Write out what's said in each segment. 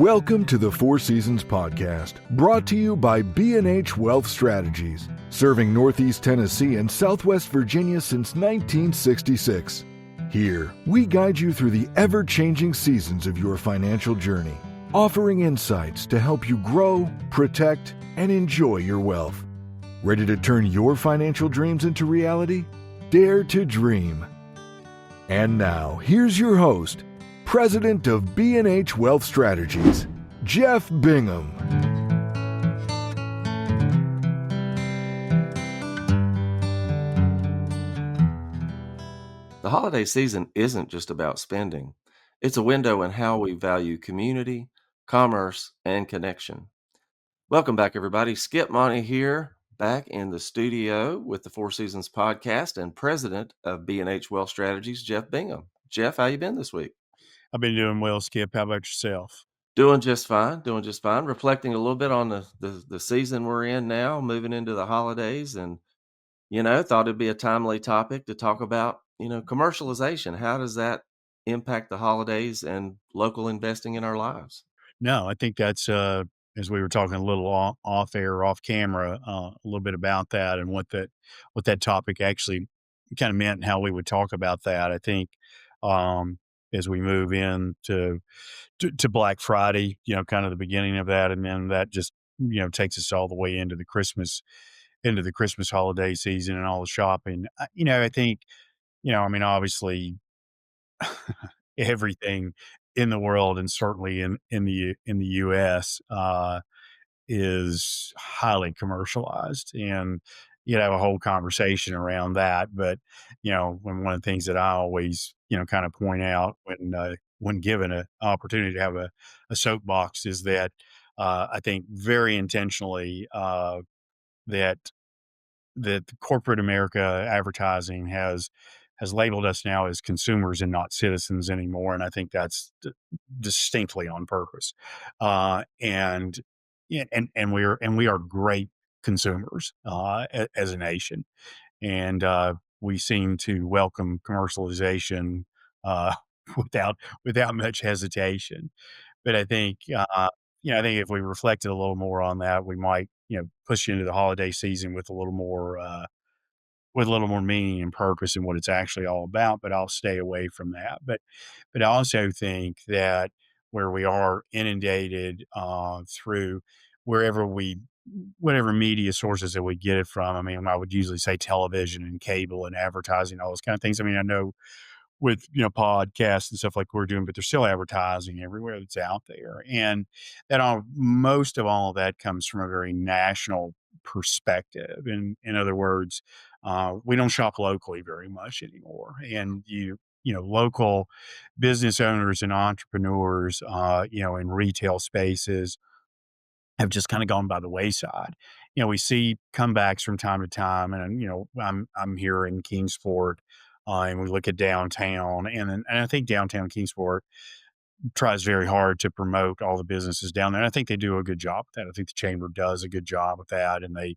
Welcome to the Four Seasons Podcast, brought to you by B&H Wealth Strategies, serving Northeast Tennessee and Southwest Virginia since 1966. Here, we guide you through the ever-changing seasons of your financial journey, offering insights to help you grow, protect, and enjoy your wealth. Ready to turn your financial dreams into reality? Dare to dream. And now, here's your host, President of B&H Wealth Strategies, Jeff Bingham. The holiday season isn't just about spending. It's a window in how we value community, commerce, and connection. Welcome back, everybody. Skip Monty here, back in the studio with the Four Seasons Podcast and President of B&H Wealth Strategies, Jeff Bingham. Jeff, how you been this week? I've been doing well, Skip. How about yourself? Doing just fine. Reflecting a little bit on the season we're in now, moving into the holidays, and thought it'd be a timely topic to talk about, commercialization. How does that impact the holidays and local investing in our lives? No, I think that's as we were talking a little off air, off camera, a little bit about that and what that topic actually kind of meant and how we would talk about that. I think as we move into Black Friday, kind of the beginning of that, and then that just takes us all the way into the Christmas holiday season and all the shopping. I think obviously everything in the world and certainly in the U.S. Is highly commercialized, and have a whole conversation around that. But one of the things that I always kind of point out when given an opportunity to have a soapbox is that I think very intentionally that corporate America advertising has labeled us now as consumers and not citizens anymore, and I think that's distinctly on purpose. And we are great consumers as a nation, and we seem to welcome commercialization without much hesitation. But I think I think if we reflected a little more on that, we might push into the holiday season with a little more meaning and purpose and what it's actually all about. But I'll stay away from that. But I also think that where we are inundated through whatever media sources that we get it from. I mean, I would usually say television and cable and advertising, all those kind of things. I mean, I know with podcasts and stuff like we're doing, but there's still advertising everywhere that's out there, and most of all of that comes from a very national perspective. In other words, we don't shop locally very much anymore, and local business owners and entrepreneurs, in retail spaces have just kind of gone by the wayside. We see comebacks from time to time, and I'm here in Kingsport, and we look at downtown, and I think downtown Kingsport tries very hard to promote all the businesses down there. And I think they do a good job with that. I think the chamber does a good job with that, and they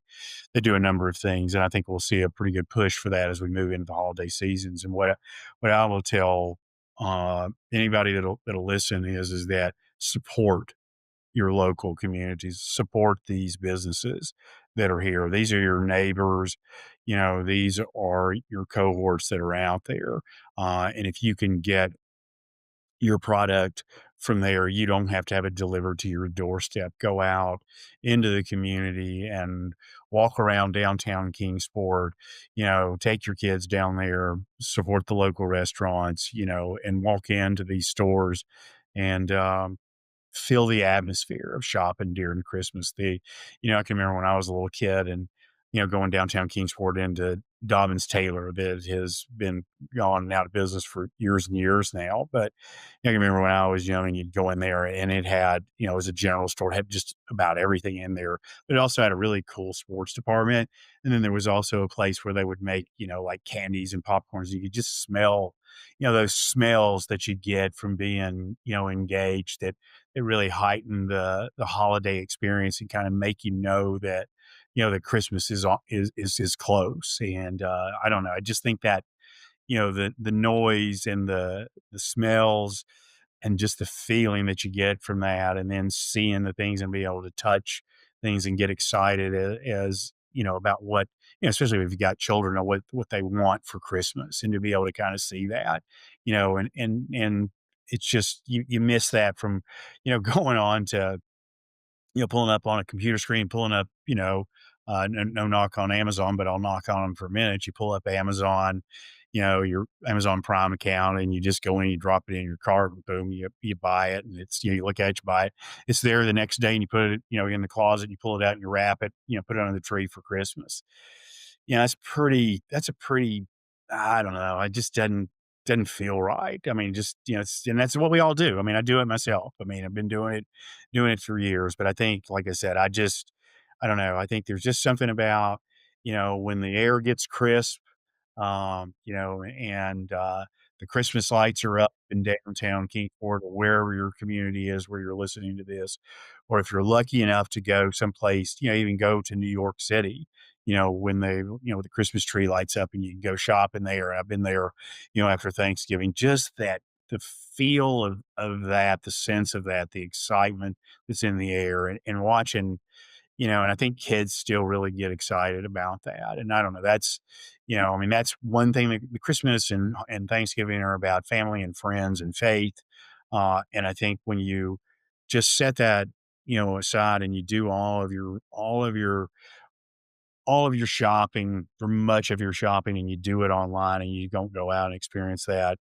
do a number of things. And I think we'll see a pretty good push for that as we move into the holiday seasons. And what I will tell anybody that'll listen is that support your local communities, support these businesses that are here. These are your neighbors, these are your cohorts that are out there. And if you can get your product from there, you don't have to have it delivered to your doorstep. Go out into the community and walk around downtown Kingsport, take your kids down there, support the local restaurants, and walk into these stores and, feel the atmosphere of shopping during Christmas. I can remember when I was a little kid and, going downtown Kingsport into Dobbins Taylor that has been gone out of business for years and years now. But I can remember when I was young and you'd go in there and it had, it was a general store, it had just about everything in there. But it also had a really cool sports department. And then there was also a place where they would make, like candies and popcorns. You could just smell, those smells that you'd get from being, engaged that really heighten the holiday experience and kind of make that that Christmas is close. And I don't know, I just think that the noise and the smells and just the feeling that you get from that, and then seeing the things and be able to touch things and get excited as about what, especially if you've got children, or what they want for Christmas, and to be able to kind of see that, and it's just you miss that from going on to pulling up on a computer screen, pulling up, no knock on Amazon, but I'll knock on them for a minute. You pull up Amazon, your Amazon Prime account, and you just go in, you drop it in your cart, and boom, you buy it, and it's you look at it, you buy it. It's there the next day, and you put it, in the closet, you pull it out, and you wrap it, put it under the tree for Christmas. That's a pretty, I don't know, it just doesn't feel right. I mean, just, and that's what we all do. I mean, I do it myself. I mean, I've been doing it for years, but I think, like I said, I don't know. I think there's just something about, when the air gets crisp, and the Christmas lights are up in downtown Kingsport, or wherever your community is where you're listening to this, or if you're lucky enough to go someplace, even go to New York City, when the Christmas tree lights up and you can go shopping there. I've been there, after Thanksgiving, just the feel of that, the sense of that, the excitement that's in the air, and watching, and I think kids still really get excited about that. And I don't know, that's, I mean, that's one thing that the Christmas and Thanksgiving are about: family and friends and faith. And I think when you just set that, aside, and you do all of your shopping, for much of your shopping, and you do it online, and you don't go out and experience that,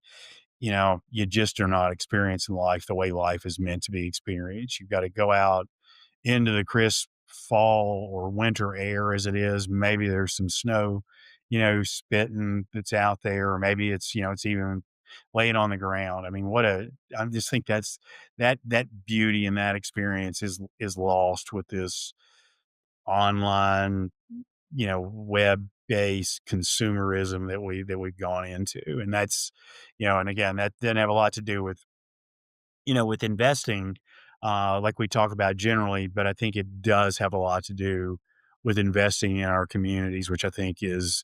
you just are not experiencing life the way life is meant to be experienced. You've got to go out into the crisp fall or winter air as it is. Maybe there's some snow, spitting that's out there, or maybe it's even laying on the ground. I mean, I just think that beauty and that experience is lost with this online, web-based consumerism that we've gone into. And that's, and again, that doesn't have a lot to do with investing, like we talk about generally, but I think it does have a lot to do with investing in our communities, which I think is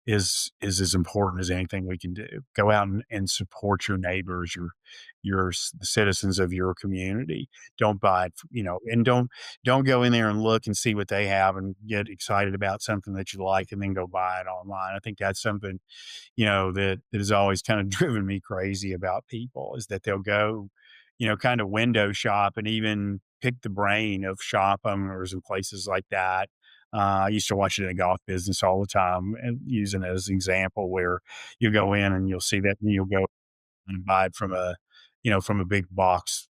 as important as anything we can do. Go out and support your neighbors, the citizens of your community. Don't buy it, and don't go in there and look and see what they have and get excited about something that you like and then go buy it online. I think that's something, that has always kind of driven me crazy about people, is that they'll go, kind of window shop and even pick the brain of shop owners and places like that. I used to watch it in the golf business all the time, and using it as an example, where you go in and you'll see that, and you'll go and buy it from a big box,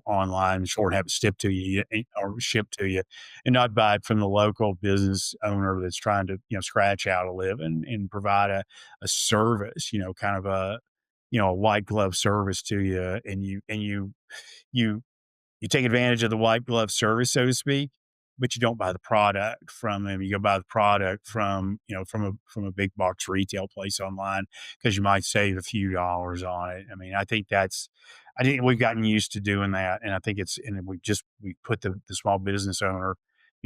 online, sure, and have it shipped to you, or shipped to you, and not buy it from the local business owner that's trying to, scratch out a living and provide a service, kind of a white glove service to you, and you you take advantage of the white glove service, so to speak, but you don't buy the product from them. You go buy the product from a big box retail place online, because you might save a few dollars on it. I mean, I think we've gotten used to doing that, and I think we put the small business owner,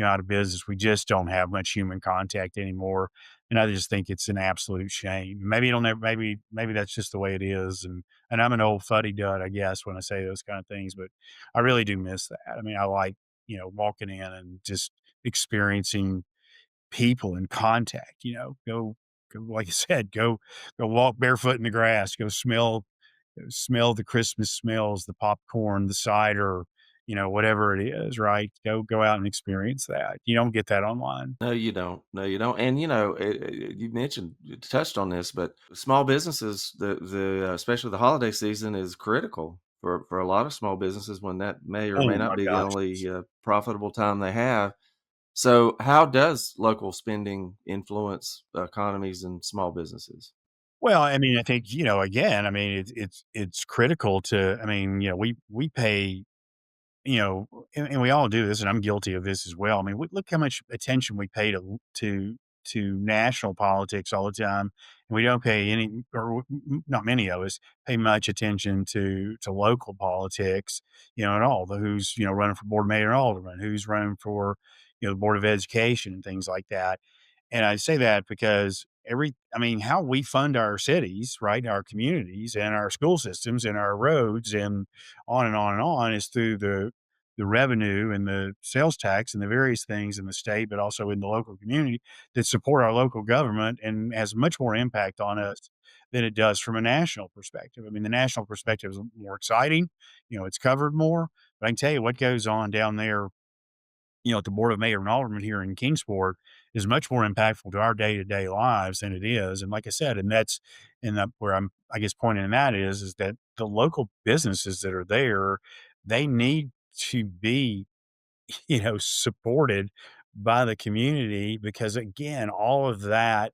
out of business. We just don't have much human contact anymore, and I just think it's an absolute shame. Maybe it'll never. Maybe that's just the way it is, and I'm an old fuddy dud, I guess, when I say those kind of things. But I really do miss that. I mean, I like, walking in and just experiencing people in contact, go, like I said, go walk barefoot in the grass, go smell the Christmas smells, the popcorn, the cider, whatever it is, right? Go out and experience that. You don't get that online. No, you don't. No, you don't. And you mentioned, you touched on this, but small businesses, especially the holiday season, is critical for a lot of small businesses, when that may or may Oh not my be the gosh. only profitable time they have. So, how does local spending influence economies and small businesses? Well, I mean, I think, again, I mean, it's critical to, I mean, we pay, and we all do this, and I'm guilty of this as well. I mean, look how much attention we pay to national politics all the time, and we don't pay any, or not many of us pay much attention to local politics, at all. Who's, running for board mayor and alderman, who's running for, the board of education and things like that. And I say that because, I mean, how we fund our cities, right? Our communities and our school systems and our roads and on and on and on is through the revenue and the sales tax and the various things in the state, but also in the local community that support our local government and has much more impact on us than it does from a national perspective. I mean, the national perspective is more exciting, it's covered more, but I can tell you what goes on down there, at the Board of Mayor and Alderman here in Kingsport is much more impactful to our day-to-day lives than it is. And like I said, and that where I'm, I guess, pointing that is that the local businesses that are there, they need to be supported by the community because again, all of that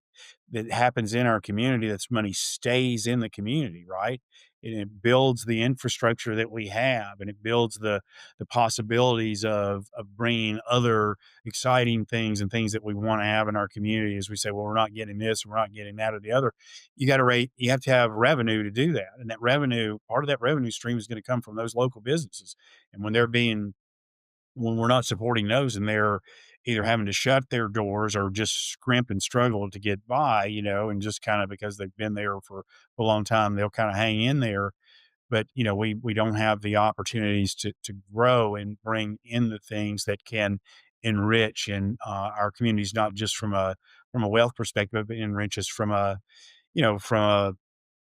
happens in our community, that's money stays in the community, right? And it builds the infrastructure that we have, and it builds the possibilities of bringing other exciting things and things that we want to have in our community. As we say, well, we're not getting this, we're not getting that or the other. You have to have revenue to do that, and part of that revenue stream is going to come from those local businesses. And when we're not supporting those and they're either having to shut their doors or just scrimp and struggle to get by, and just kind of because they've been there for a long time, they'll kind of hang in there. But, we don't have the opportunities to grow and bring in the things that can enrich our communities, not just from a wealth perspective, but enrich us you know, from a,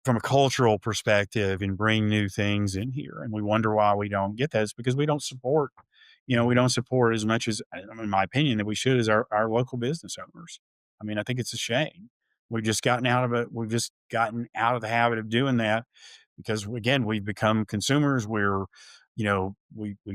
from a cultural perspective and bring new things in here. And we wonder why we don't get that. It's because we don't support as much as, in my opinion, that we should as our local business owners. I mean, I think it's a shame. We've just gotten out of the habit of doing that because again, we've become consumers. We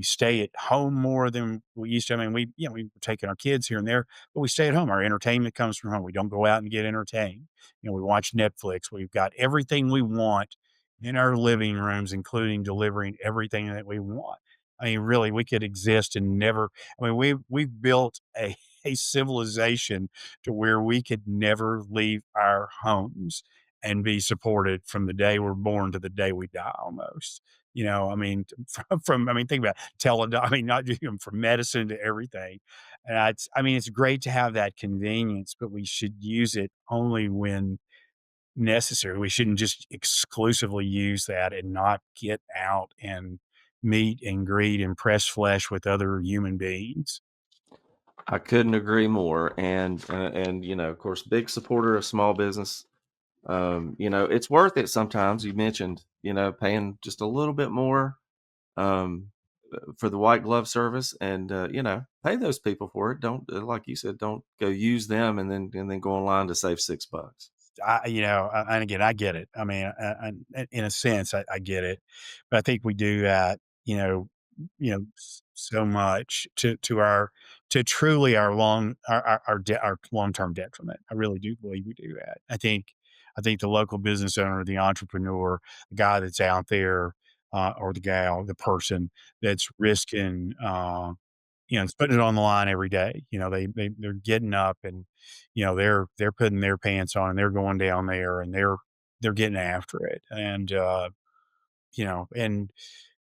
stay at home more than we used to. I mean, we've taken our kids here and there, but we stay at home. Our entertainment comes from home. We don't go out and get entertained. We watch Netflix. We've got everything we want in our living rooms, including delivering everything that we want. I mean, really, we could exist and never. I mean, we've built a civilization to where we could never leave our homes and be supported from the day we're born to the day we die, almost. I mean, I mean, think about I mean, not just from medicine to everything. And I mean, it's great to have that convenience, but we should use it only when necessary. We shouldn't just exclusively use that and not get out and meet and greet and press flesh with other human beings. I couldn't agree more. And of course, big supporter of small business. It's worth it sometimes. You mentioned, paying just a little bit more for the white glove service, and pay those people for it. Don't like you said, don't go use them and then go online to save $6. And again, I get it. I mean, in a sense, I get it, but I think we do that, so much to truly our long term detriment. I really do believe we do that. I think the local business owner, the entrepreneur, the guy that's out there, or the gal, the person that's risking, it's putting it on the line every day. They're getting up and, they're putting their pants on and they're going down there and they're getting after it. And, and,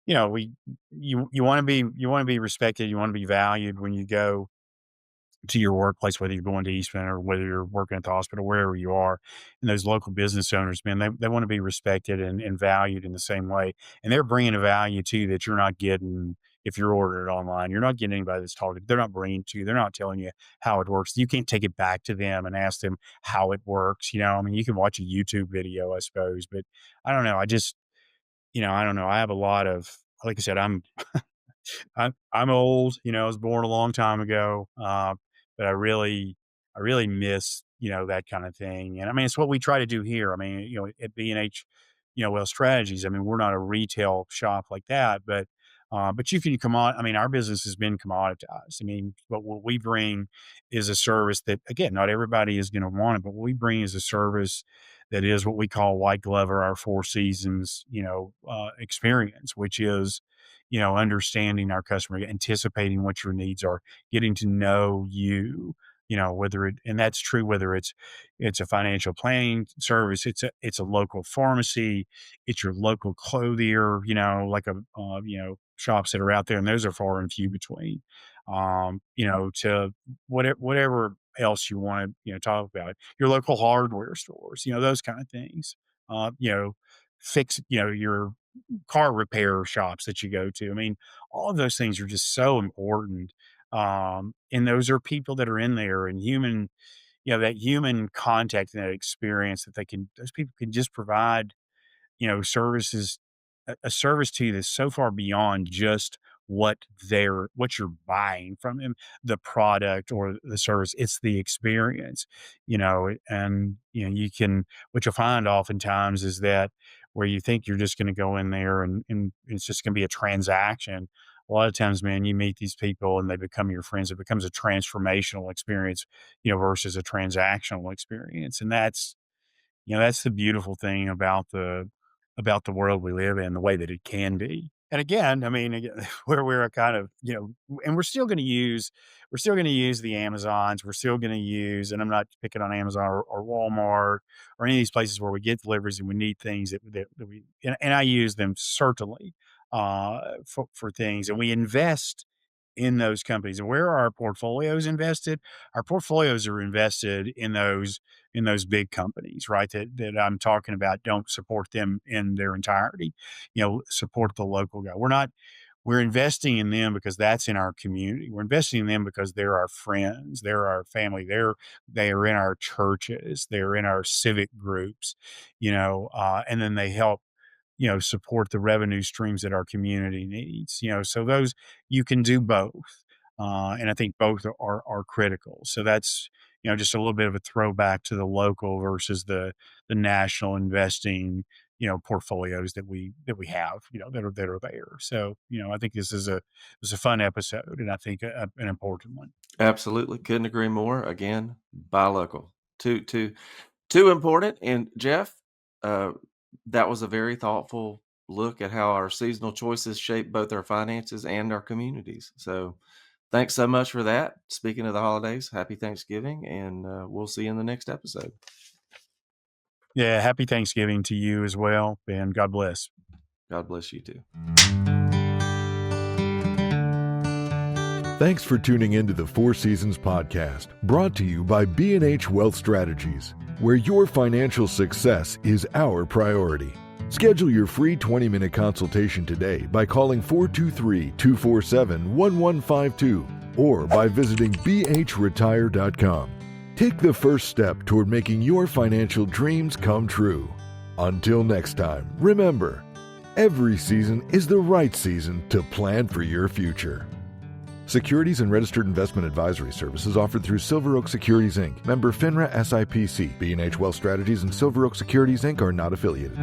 we you want to be respected, you want to be valued when you go to your workplace, whether you're going to Eastman or whether you're working at the hospital, wherever you are. And those local business owners, man, they want to be respected and valued in the same way. And they're bringing a value to you that you're not getting if you're ordering it online. You're not getting anybody that's talking. They're not bringing it to you. They're not telling you how it works. You can't take it back to them and ask them how it works. I mean, you can watch a YouTube video, I suppose, but I don't know. I don't know. I have a lot of, like I said, I'm old, I was born a long time ago, but I really miss, that kind of thing. And I mean, it's what we try to do here. I mean, at B&H, well, strategies. I mean, we're not a retail shop like that, but you can come on. I mean, our business has been commoditized. I mean, but what we bring is a service that, again, not everybody is going to want it, but what we bring is a service that is what we call white glove or our Four Seasons, experience, which is, understanding our customer, anticipating what your needs are, getting to know you, and that's true, whether it's a financial planning service, it's a local pharmacy, it's your local clothier, like shops that are out there, and those are far and few between. To whatever else you want to, talk about. Your local hardware stores, those kind of things. Fix, your car repair shops that you go to. I mean, all of those things are just so important. And those are people that are in there and that human contact and that experience that those people can just provide, services, a service to you that's so far beyond just what you're buying from them, the product or the service. It's the experience, and what you'll find oftentimes is that where you think you're just going to go in there and it's just going to be a transaction. A lot of times, man, you meet these people and they become your friends. It becomes a transformational experience, versus a transactional experience. And that's the beautiful thing about the world we live in, the way that it can be. And again, I mean, where we're a kind of, and we're still gonna use the Amazons. We're still gonna use, and I'm not picking on Amazon or Walmart or any of these places where we get deliveries and we need things that we, and I use them certainly for things, and we invest in those companies. And where are our portfolios invested? Our portfolios are invested in those big companies, right? That I'm talking about. Don't support them in their entirety. Support the local guy. We're investing in them because that's in our community. We're investing in them because they're our friends, they're our family, they are in our churches, they're in our civic groups, and then they help support the revenue streams that our community needs. So those, you can do both. And I think both are critical. So that's, just a little bit of a throwback to the local versus the national investing, portfolios that we have, that are there. So, I think this is a fun episode, and I think an important one. Absolutely. Couldn't agree more. Again, buy local. Too important. And Jeff, that was a very thoughtful look at how our seasonal choices shape both our finances and our communities. So thanks so much for that. Speaking of the holidays, happy Thanksgiving, and we'll see you in the next episode. Yeah, happy Thanksgiving to you as well, and God bless. God bless you too. Thanks for tuning into the Four Seasons podcast, brought to you by B&H Wealth Strategies, where your financial success is our priority. Schedule your free 20-minute consultation today by calling 423-247-1152 or by visiting bhretire.com. Take the first step toward making your financial dreams come true. Until next time, remember, every season is the right season to plan for your future. Securities and registered investment advisory services offered through Silver Oak Securities, Inc., member FINRA SIPC. B&H Wealth Strategies and Silver Oak Securities, Inc. are not affiliated.